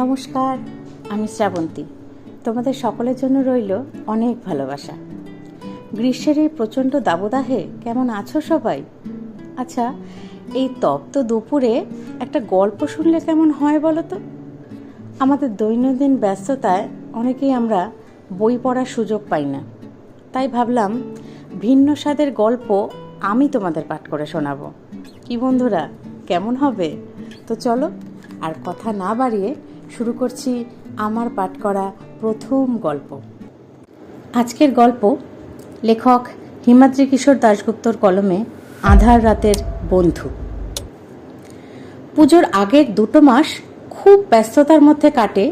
নমস্কার, আমি শ্রাবন্তী। তোমাদের সকলের জন্য রইল অনেক ভালোবাসা। গ্রীষ্মের এই প্রচণ্ড দাবদাহে কেমন আছো সবাই? আচ্ছা, এই তপ্ত দুপুরে একটা গল্প শুনলে কেমন হয় বলো তো? আমাদের দৈনন্দিন ব্যস্ততায় অনেকেই আমরা বই পড়ার সুযোগ পাই না, তাই ভাবলাম ভিন্ন স্বাদের গল্প আমি তোমাদের পাঠ করে শোনাবো। কি বন্ধুরা, কেমন হবে? তো চলো আর কথা না বাড়িয়ে শুরু করছি আমার পাঠ করা প্রথম গল্প। আজকের গল্প লেখক হিমাদ্রি কিশোর দাশগুপ্তর কলমে আঁধার রাতের বন্ধু। পুজোর আগের 2 মাস খুব ব্যস্ততার মধ্যে কাটে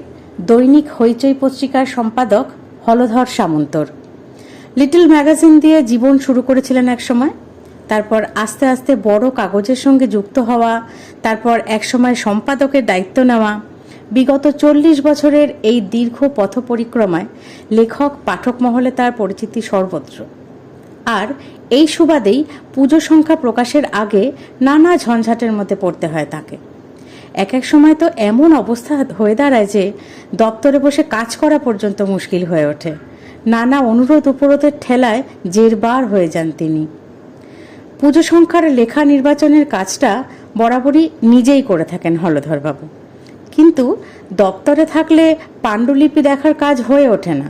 দৈনিক হইচই পত্রিকার সম্পাদক হলধর সামন্তর। লিটল ম্যাগাজিন দিয়ে জীবন শুরু করেছিলেন এক সময়, তারপর আস্তে আস্তে বড় কাগজের সঙ্গে যুক্ত হওয়া, তারপর একসময় সম্পাদকের দায়িত্ব নেওয়া। বিগত 40 বছরের এই দীর্ঘ পথ পরিক্রমায় লেখক পাঠক মহলে তার পরিচিতি সর্বত্র। আর এই সুবাদেই পুজো সংখ্যা প্রকাশের আগে নানা ঝঞ্ঝাটের মধ্যে পড়তে হয় তাকে। এক এক সময় তো এমন অবস্থা হয়ে দাঁড়ায় যে দপ্তরে বসে কাজ করা পর্যন্ত মুশকিল হয়ে ওঠে। নানা অনুরোধ উপরোধের ঠেলায় জেরবার হয়ে যান তিনি। পুজো সংখ্যার লেখা নির্বাচনের কাজটা বরাবরই নিজেই করে থাকেন হলধরবাবু, কিন্তু দপ্তরে থাকলে পাণ্ডুলিপি দেখার কাজ হয়ে ওঠে না।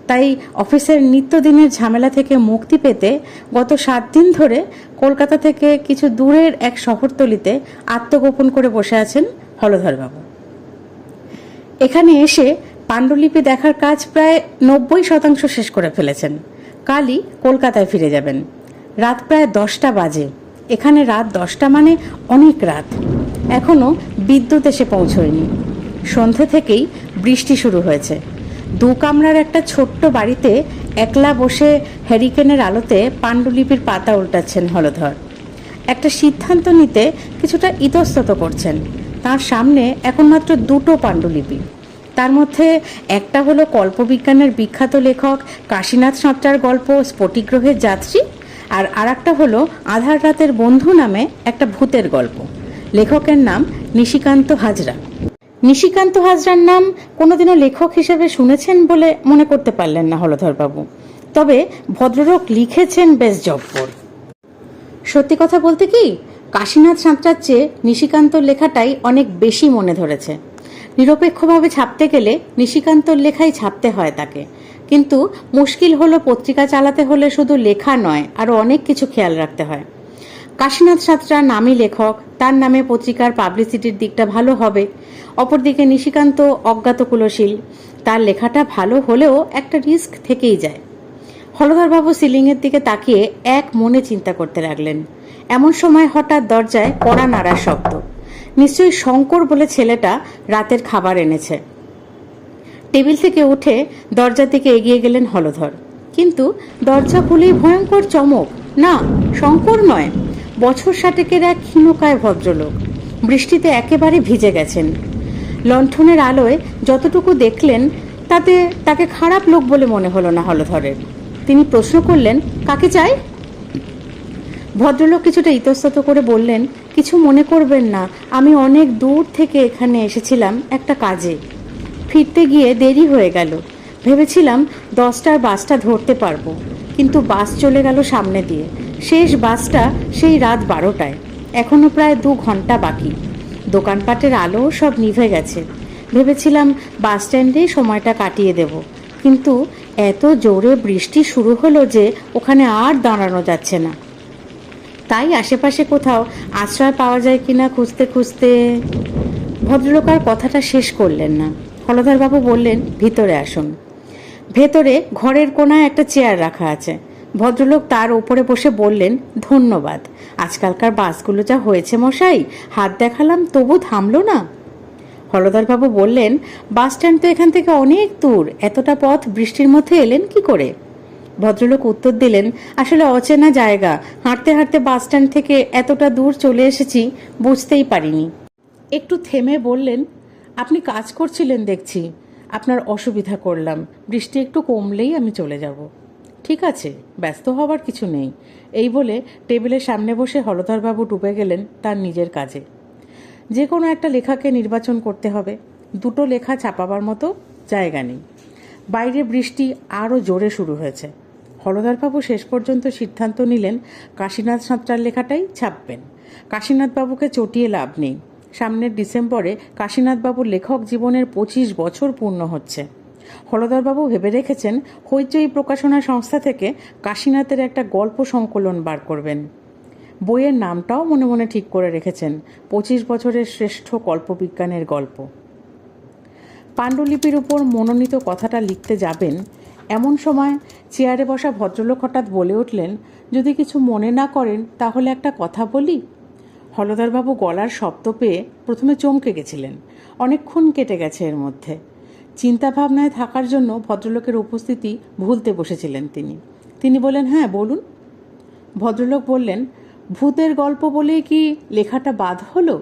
তাই অফিসের নিত্যদিনের ঝামেলা থেকে মুক্তি পেতে গত 7 দিন ধরে কলকাতা থেকে কিছু দূরের এক শহরতলিতে আত্মগোপন করে বসে আছেন হলধরবাবু। এখানে এসে পাণ্ডুলিপি দেখার কাজ প্রায় 90% শেষ করে ফেলেছেন। কালই কলকাতায় ফিরে যাবেন। রাত প্রায় 10টা বাজে। এখানে রাত 10টা মানে অনেক রাত। এখনো বিদ্যুৎ এসে পৌঁছয়নি। সন্ধে থেকেই বৃষ্টি শুরু হয়েছে। 2 কামরার একটা ছোট্ট বাড়িতে একলা বসে হ্যারিকেনের আলোতে পাণ্ডুলিপির পাতা উল্টাচ্ছেন হলধর। একটা সিদ্ধান্ত নিতে কিছুটা ইতস্তত করছেন। তার সামনে এখন মাত্র 2টো পাণ্ডুলিপি। তার মধ্যে একটা হলো কল্পবিজ্ঞানের বিখ্যাত লেখক কাশীনাথ সাঁতরার গল্প স্ফটিকগ্রহের যাত্রী, আর আরেকটা হলো আধার রাতের বন্ধু নামে একটা ভূতের গল্প। লেখকের নাম নিশিকান্ত হাজরা। নিশিকান্ত হাজরার নাম কোনোদিনও লেখক হিসেবে শুনেছেন বলে মনে করতে পারলেন না হলধরবাবু, তবে ভদ্রলোক লিখেছেন বেশ জব্বর। সত্যি কথা বলতে কি, কাশীনাথ সাঁতরার চেয়ে নিশিকান্তর লেখাটাই অনেক বেশি মনে ধরেছে। নিরপেক্ষভাবে ছাপতে গেলে নিশিকান্তর লেখাই ছাপতে হয় তাকে, কিন্তু মুশকিল হলো পত্রিকা চালাতে হলে শুধু লেখা নয়, আরও অনেক কিছু খেয়াল রাখতে হয়। কাশীনাথ সাঁতরা নামী লেখক, তার নামে পত্রিকার পাবলিসিটির দিকটা ভালো হবে। অপরদিকে নিশিকান্ত অজ্ঞাতকুলশীল, তার লেখাটা ভালো হলেও একটা রিস্ক থেকেই যায়। হলধরবাবু সিলিংয়ের দিকে তাকিয়ে এক মনে চিন্তা করতে লাগলেন। এমন সময় হঠাৎ দরজায় কড়া নাড়ার শব্দ। নিশ্চয়ই শঙ্কর বলে ছেলেটা রাতের খাবার এনেছে। টেবিল থেকে উঠে দরজার দিকে এগিয়ে গেলেন হলধর, কিন্তু দরজা খুলেই ভয়ঙ্কর চমক। না, শঙ্কর নয়, বছর 60-এর এক ক্ষীণকায় ভদ্রলোক। বৃষ্টিতে একেবারে ভিজে গেছেন। লণ্ঠনের আলোয় যতটুকু দেখলেন তাতে তাকে খারাপ লোক বলে মনে হলো না হলধরের। তিনি প্রশ্ন করলেন, কাকে চাই? ভদ্রলোক কিছুটা ইতস্তত করে বললেন, কিছু মনে করবেন না, আমি অনেক দূর থেকে এখানে এসেছিলাম একটা কাজে। ফিরতে গিয়ে দেরি হয়ে গেল। ভেবেছিলাম 10টার বাসটা ধরতে পারবো, কিন্তু বাস চলে গেল সামনে দিয়ে। শেষ বাসটা সেই রাত 12টায়। এখনো প্রায় 2 ঘন্টা বাকি। দোকানপাটের আলো সব নিভে গেছে। ভেবেছিলাম বাস স্ট্যান্ডেই সময়টা কাটিয়ে দেব, কিন্তু এত জোরে বৃষ্টি শুরু হলো যে ওখানে আর দাঁড়ানো যাচ্ছে না। তাই আশেপাশে কোথাও আশ্রয় পাওয়া যায় কিনা খুঁজতে খুঁজতে। ভদ্রলোক আর কথাটা শেষ করলেন না। হলধরবাবু বললেন, ভিতরে আসুন। ভেতরে ঘরের কোনায় একটা চেয়ার রাখা আছে। ভদ্রলোক তার ওপরে বসে বললেন, ধন্যবাদ। আজকালকার বাসগুলো যা হয়েছে মশাই, হাত দেখালাম তবু থামলো না। হলধরবাবু বললেন, বাস স্ট্যান্ড তো এখান থেকে অনেক দূর, এতটা পথ বৃষ্টির মধ্যে এলেন কি করে? ভদ্রলোক উত্তর দিলেন, আসলে অচেনা জায়গা, হাঁটতে হাঁটতে বাস স্ট্যান্ড থেকে এতটা দূর চলে এসেছি, বুঝতেই পারিনি। একটু থেমে বললেন, আপনি কাজ করছিলেন দেখছি, আপনার অসুবিধা করলাম। বৃষ্টি একটু কমলেই আমি চলে যাব। ঠিক আছে, ব্যস্ত হওয়ার কিছু নেই। এই বলে টেবিলের সামনে বসে হলধরবাবু ডুবে গেলেন তার নিজের কাজে। যে কোনো একটা লেখাকে নির্বাচন করতে হবে। দুটো লেখা ছাপাবার মতো জায়গা নেই। বাইরে বৃষ্টি আরও জোরে শুরু হয়েছে। হলধরবাবু শেষ পর্যন্ত সিদ্ধান্ত নিলেন কাশীনাথ সাঁতরার লেখাটাই ছাপবেন। কাশীনাথবাবুকে চটিয়ে লাভ নেই। সামনের ডিসেম্বরে কাশীনাথবাবুর লেখক জীবনের 25 বছর পূর্ণ হচ্ছে। হলধরবাবু ভেবে রেখেছেন হইচই প্রকাশনা সংস্থা থেকে কাশীনাথের একটা গল্প সংকলন বার করবেন। বইয়ের নামটাও মনে মনে ঠিক করে রেখেছেন, 25 বছরের শ্রেষ্ঠ কল্পবিজ্ঞানের গল্প। পাণ্ডুলিপির উপর মনোনীত কথাটা লিখতে যাবেন এমন সময় চেয়ারে বসা ভদ্রলোক হঠাৎ বলে উঠলেন, যদি কিছু মনে না করেন তাহলে একটা কথা বলি। হলধরবাবু গলার শব্দ পেয়ে প্রথমে চমকে গেছিলেন। অনেকক্ষণ কেটে গেছে এর মধ্যে। চিন্তাভাবনায় থাকার জন্য ভদ্রলোকের উপস্থিতি ভুলতে বসেছিলেন তিনি বললেন, হ্যাঁ বলুন। ভদ্রলোক বললেন, ভূতের গল্প বলেই কি লেখাটা বাদ হলো?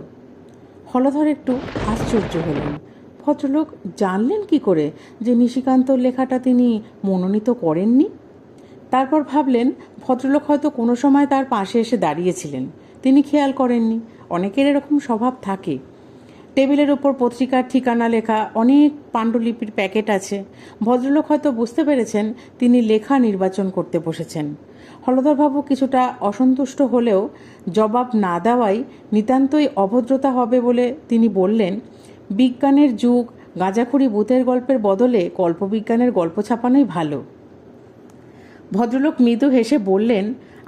হলধর একটু আশ্চর্য হলেন। ভদ্রলোক জানলেন কি করে যে নিশিকান্তর লেখাটা তিনি মনোনীত করেননি? তারপর ভাবলেন ভদ্রলোক হয়তো কোনো সময় তার পাশে এসে দাঁড়িয়েছিলেন, তিনি খেয়াল করেননি। অনেকের এরকম স্বভাব থাকে। টেবিলের ওপর পত্রিকার ঠিকানা লেখা অনেক পাণ্ডুলিপির প্যাকেট আছে। ভদ্রলোক হয়তো বুঝতে পেরেছেন তিনি লেখা নির্বাচন করতে বসেছেন। হলধরবাবু কিছুটা অসন্তুষ্ট হলেও জবাব না দেওয়াই নিতান্তই অভদ্রতা হবে বলে তিনি বললেন, বিজ্ঞানের যুগ, গাঁজাখুরি ভূতের গল্পের বদলে কল্পবিজ্ঞানের গল্প ছাপানোই ভালো। ভদ্রলোক মৃদু হেসে বললেন,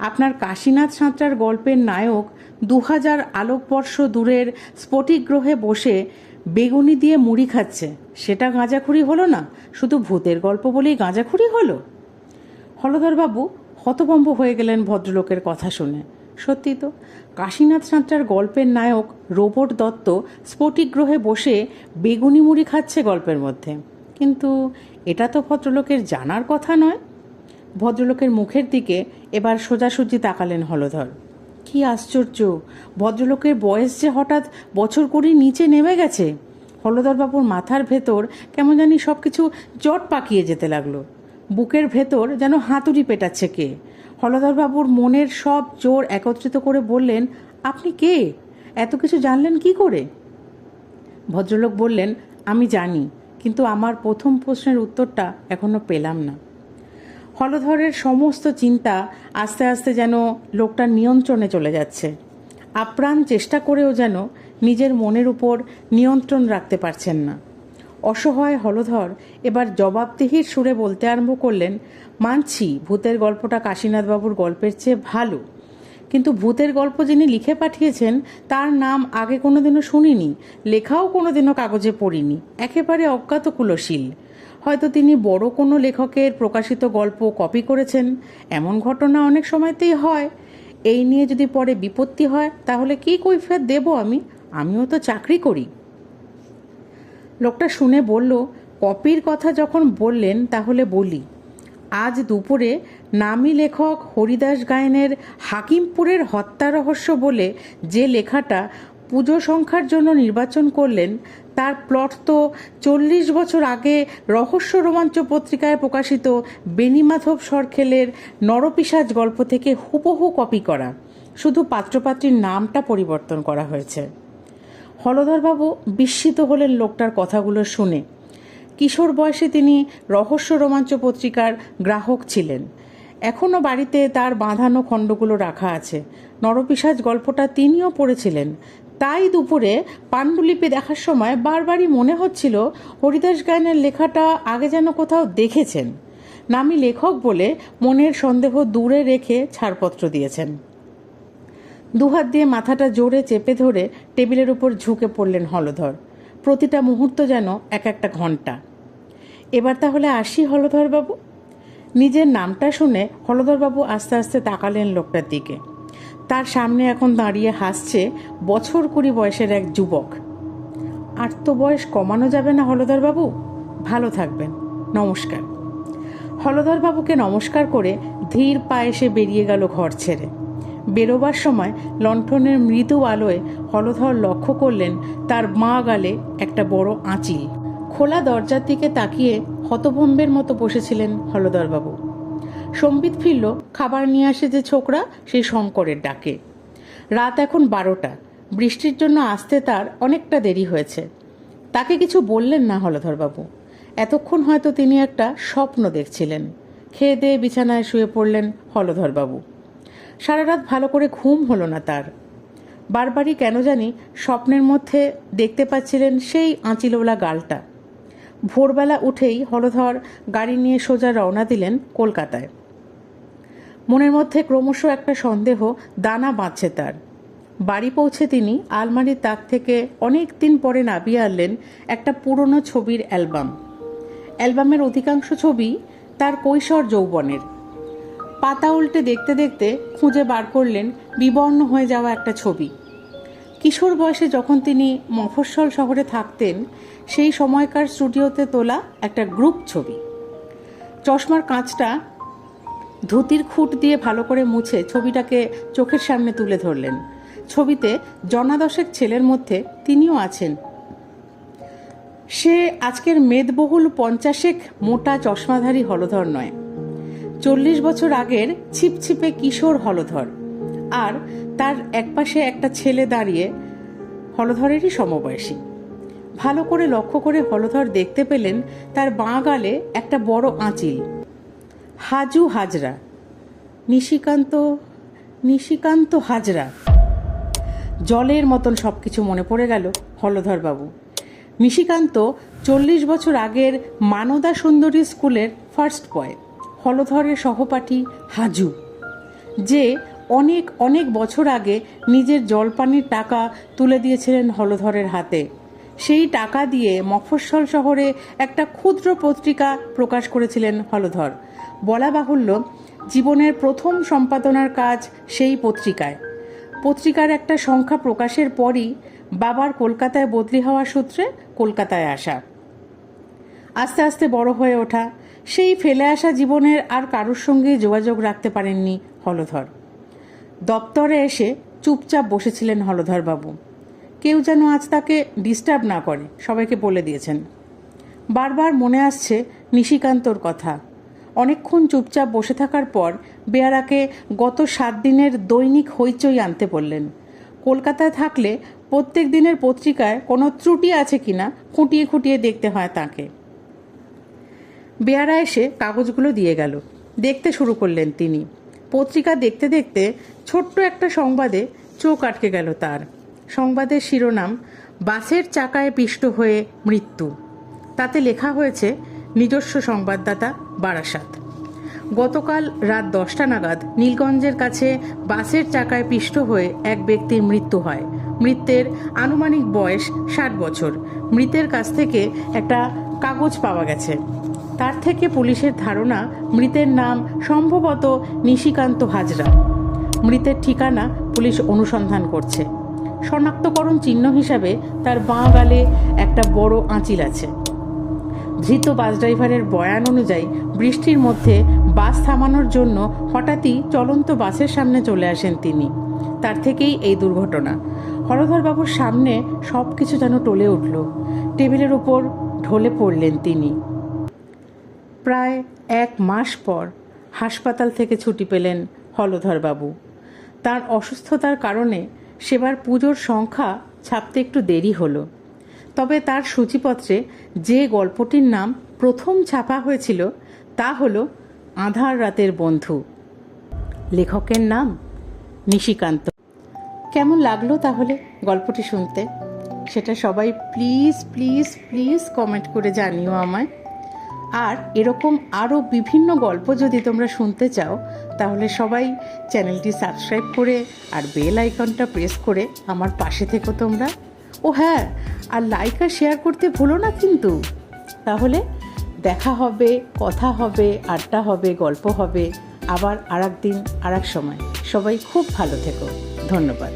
আপনার কাশীনাথ সাঁতরার গল্পের নায়ক 2000 আলোকবর্ষ দূরের স্ফটিক গ্রহে বসে বেগুনি দিয়ে মুড়ি খাচ্ছে, সেটা গাঁজাখুরি হলো না? শুধু ভূতের গল্প বলেই গাঁজাখুরি হলো? হলধরবাবু হতভম্ব হয়ে গেলেন ভদ্রলোকের কথা শুনে। সত্যি তো, কাশীনাথ সাঁতরার গল্পের নায়ক রোবট দত্ত স্ফটিক গ্রহে বসে বেগুনি মুড়ি খাচ্ছে গল্পের মধ্যে, কিন্তু এটা তো ভদ্রলোকের জানার কথা নয়। ভদ্রলোকের মুখের দিকে এবার সোজাসুজি তাকালেন হলধর। কি আশ্চর্য, ভদ্রলোকের বয়স যে হঠাৎ বছর কুড়ি নিচে নেমে গেছে। হলধরবাবুর মাথার ভেতর কেমন জানি সব কিছু জট পাকিয়ে যেতে লাগলো। বুকের ভেতর যেন হাতুড়ি পেটাচ্ছে কে। হলধরবাবুর মনের সব জোর একত্রিত করে বললেন, আপনি কে? এত কিছু জানলেন কি করে? ভদ্রলোক বললেন, আমি জানি, কিন্তু আমার প্রথম প্রশ্নের উত্তরটা এখনো পেলাম না। হলধরের সমস্ত চিন্তা আস্তে আস্তে যেন লোকটার নিয়ন্ত্রণে চলে যাচ্ছে। আপ্রাণ চেষ্টা করেও যেন নিজের মনের উপর নিয়ন্ত্রণ রাখতে পারছেন না। অসহায় হলধর এবার জবাবদিহির সুরে বলতে আরম্ভ করলেন, মানছি ভূতের গল্পটা কাশীনাথবাবুর গল্পের চেয়ে ভালো, কিন্তু ভূতের গল্প যিনি লিখে পাঠিয়েছেন তার নাম আগে কোনোদিনও শুনিনি, লেখাও কোনোদিনও কাগজে পড়িনি, একেবারে অজ্ঞাত কুলশীল। হয়তো তিনি বড় কোনো লেখকের প্রকাশিত গল্প কপি করেছেন, এমন ঘটনা অনেক সময়তেই হয়। এই নিয়ে যদি পরে বিপত্তি হয় তাহলে কি কৈফিয়ত দেব আমিও তো চাকরি করি। লোকটা শুনে বলল, কপির কথা যখন বললেন তাহলে বলি। আজ দুপুরে নামী লেখক হরিদাস গায়েনের হাকিমপুরের হত্যা রহস্য বলে যে লেখাটা পুজো সংখ্যার জন্য নির্বাচন করলেন, তার প্লট তো 40 বছর আগে রহস্য রোমাঞ্চ পত্রিকায় প্রকাশিত বেণীমাধব সরখেলের নরপিশাচ গল্প থেকে হুবহু কপি করা, শুধু পাত্রপাত্রীর নামটা পরিবর্তন করা হয়েছে। হলধরবাবু বিস্মিত হলেন লোকটার কথাগুলো শুনে। কিশোর বয়সে তিনি রহস্য রোমাঞ্চ পত্রিকার গ্রাহক ছিলেন। এখনও বাড়িতে তার বাঁধানো খণ্ডগুলো রাখা আছে। নরপিশাচ গল্পটা তিনিও পড়েছিলেন। তাই দুপুরে পাণ্ডুলিপি দেখার সময় বারবারই মনে হচ্ছিল হরিদাস গায়নের লেখাটা আগে যেন কোথাও দেখেছেন। নামী লেখক বলে মনের সন্দেহ দূরে রেখে ছাড়পত্র দিয়েছেন। দুহাত দিয়ে মাথাটা জোরে চেপে ধরে টেবিলের উপর ঝুঁকে পড়লেন হলধর। প্রতিটা মুহূর্ত যেন এক একটা ঘন্টা। এবার তাহলে আসি হলধরবাবু। নিজের নামটা শুনে হলধরবাবু আস্তে আস্তে তাকালেন লোকটার দিকে। তার সামনে এখন দাঁড়িয়ে হাসছে বছর 20 বয়সের এক যুবক। আর তো বয়স কমানো যাবে না হলধরবাবু, ভালো থাকবেন, নমস্কার। হলধরবাবুকে নমস্কার করে ধীর পায়ে সে বেরিয়ে গেল ঘর ছেড়ে। বেরোবার সময় লণ্ঠনের মৃদু আলোয় হলধর লক্ষ্য করলেন তার বাঁ গালে একটা বড় আঁচিল। খোলা দরজার দিকে তাকিয়ে হতভম্বের মতো বসেছিলেন হলধরবাবু। সম্বিত ফিরল খাবার নিয়ে আসে যে ছোকরা, সেই শঙ্করের ডাকে। রাত এখন 12টা। বৃষ্টির জন্য আসতে তার অনেকটা দেরি হয়েছে। তাকে কিছু বললেন না হলধরবাবু। এতক্ষণ হয়তো তিনি একটা স্বপ্ন দেখছিলেন। খেয়ে দিয়ে বিছানায় শুয়ে পড়লেন হলধরবাবু। সারা রাত ভালো করে ঘুম হলো না তার। বারবারই কেন জানি স্বপ্নের মধ্যে দেখতে পাচ্ছিলেন সেই আঁচিলওয়ালা গালটা। ভোরবেলা উঠেই হলধর গাড়ি নিয়ে সোজা রওনা দিলেন কলকাতায়। মনের মধ্যে ক্রমশ একটা সন্দেহ দানা বাঁধছে তার। বাড়ি পৌঁছে তিনি আলমারির তাক থেকে অনেক দিন পরে নামিয়ে আনলেন একটা পুরনো ছবির অ্যালবাম। অ্যালবামের অধিকাংশ ছবি তার কৈশোর যৌবনের। পাতা উল্টে দেখতে দেখতে খুঁজে বার করলেন বিবর্ণ হয়ে যাওয়া একটা ছবি। কিশোর বয়সে যখন তিনি মফস্বল শহরে থাকতেন সেই সময়কার স্টুডিওতে তোলা একটা গ্রুপ ছবি। চশমার কাঁচটা ধুতির খুঁট দিয়ে ভালো করে মুছে ছবিটাকে চোখের সামনে তুলে ধরলেন। ছবিতে জনাদশেক ছেলের মধ্যে তিনিও আছেন। সে আজকের মেদবহুল 50 মোটা চশমাধারী হলধর নয়, 40 বছর আগের ছিপছিপে কিশোর হলধর। আর তার একপাশে একটা ছেলে দাঁড়িয়ে হলধরেরই সমবয়সী। ভালো করে লক্ষ্য করে হলধর দেখতে পেলেন তার বাঁ গালে একটা বড় আঁচিল। হাজু হাজরা, নিশিকান্ত হাজরা। জলের মতন সবকিছু মনে পড়ে গেল হলধরবাবু। নিশিকান্ত 40 বছর আগের মানদা সুন্দরী স্কুলের ফার্স্ট বয়, হলধরের সহপাঠী হাজু, যে অনেক অনেক বছর আগে নিজের জলপানির টাকা তুলে দিয়েছিলেন হলধরের হাতে। সেই টাকা দিয়ে মফস্বল শহরে একটা ক্ষুদ্র পত্রিকা প্রকাশ করেছিলেন হলধর। বলা বাহুল্য, জীবনের প্রথম সম্পাদনার কাজ সেই পত্রিকায়। পত্রিকার একটা সংখ্যা প্রকাশের পরই বাবার কলকাতায় বদলি হওয়া সূত্রে কলকাতায় আসা। আস্তে আস্তে বড় হয়ে ওঠা, সেই ফেলে আসা জীবনের আর কারোর সঙ্গে যোগাযোগ রাখতে পারেননি হলধর। দপ্তরে এসে চুপচাপ বসেছিলেন হলধরবাবু। কেউ যেন আজ তাকে ডিস্টার্ব না করে সবাইকে বলে দিয়েছেন। বারবার মনে আসছে নিশিকান্তর কথা। অনেকক্ষণ চুপচাপ বসে থাকার পর বেয়ারাকে গত 7 দিনের দৈনিক হইচই আনতে বললেন। কলকাতায় থাকলে প্রত্যেক দিনের পত্রিকায় কোনো ত্রুটি আছে কিনা খুঁটিয়ে খুঁটিয়ে দেখতে হয় তাকে। বেয়ারা এসে কাগজগুলো দিয়ে গেল। দেখতে শুরু করলেন তিনি। পত্রিকা দেখতে দেখতে ছোট্ট একটা সংবাদে চোখ আটকে গেল তার। সংবাদের শিরোনাম, বাসের চাকায় পিষ্ট হয়ে মৃত্যু। তাতে লেখা হয়েছে নিজস্ব সংবাদদাতা বারাসাত। গতকাল রাত 10টা নাগাদ নীলগঞ্জের কাছে বাসের চাকায় পিষ্ট হয়ে এক ব্যক্তির মৃত্যু হয়। মৃতের আনুমানিক বয়স 60 বছর। মৃতের কাছ থেকে একটা কাগজ পাওয়া গেছে। তার থেকে পুলিশের ধারণা মৃতের নাম সম্ভবত নিশিকান্ত হাজরা। মৃতের ঠিকানা পুলিশ অনুসন্ধান করছে। শনাক্তকরণ চিহ্ন হিসাবে তার বাঁ গালে একটা বড় আঁচিল আছে। ধৃত বাস ড্রাইভারের বয়ান অনুযায়ী বৃষ্টির মধ্যে বাস থামানোর জন্য হঠাৎই চলন্ত বাসের সামনে চলে আসেন তিনি। তার থেকেই এই দুর্ঘটনা। হলধরবাবুর সামনে সব কিছু যেন টলে উঠল। টেবিলের উপর ঢলে পড়লেন তিনি। প্রায় 1 মাস পর হাসপাতাল থেকে ছুটি পেলেন হলধরবাবু। তার অসুস্থতার কারণে সেবার পুজোর সংখ্যা ছাপতে একটু দেরি হলো। তবে তার সূচিপত্রে যে গল্পটির নাম প্রথম ছাপা হয়েছিল তা হলো আঁধার রাতের বন্ধু। লেখকের নাম নিশিকান্ত। কেমন লাগলো তাহলে গল্পটি শুনতে? সেটা সবাই প্লিজ প্লিজ প্লিজ কমেন্ট করে জানিও আমায়। আর এরকম আরও বিভিন্ন গল্প যদি তোমরা শুনতে চাও তাহলে সবাই চ্যানেলটি সাবস্ক্রাইব করে আর বেল আইকনটা প্রেস করে আমার পাশে থেকো তোমরা। ও হ্যাঁ, আর লাইক আর শেয়ার করতে ভুলো না কিন্তু। তাহলে দেখা হবে, কথা হবে, আড্ডা হবে, গল্প হবে আবার আরেক দিন আরেক সময়। সবাই খুব ভালো থেকো। ধন্যবাদ।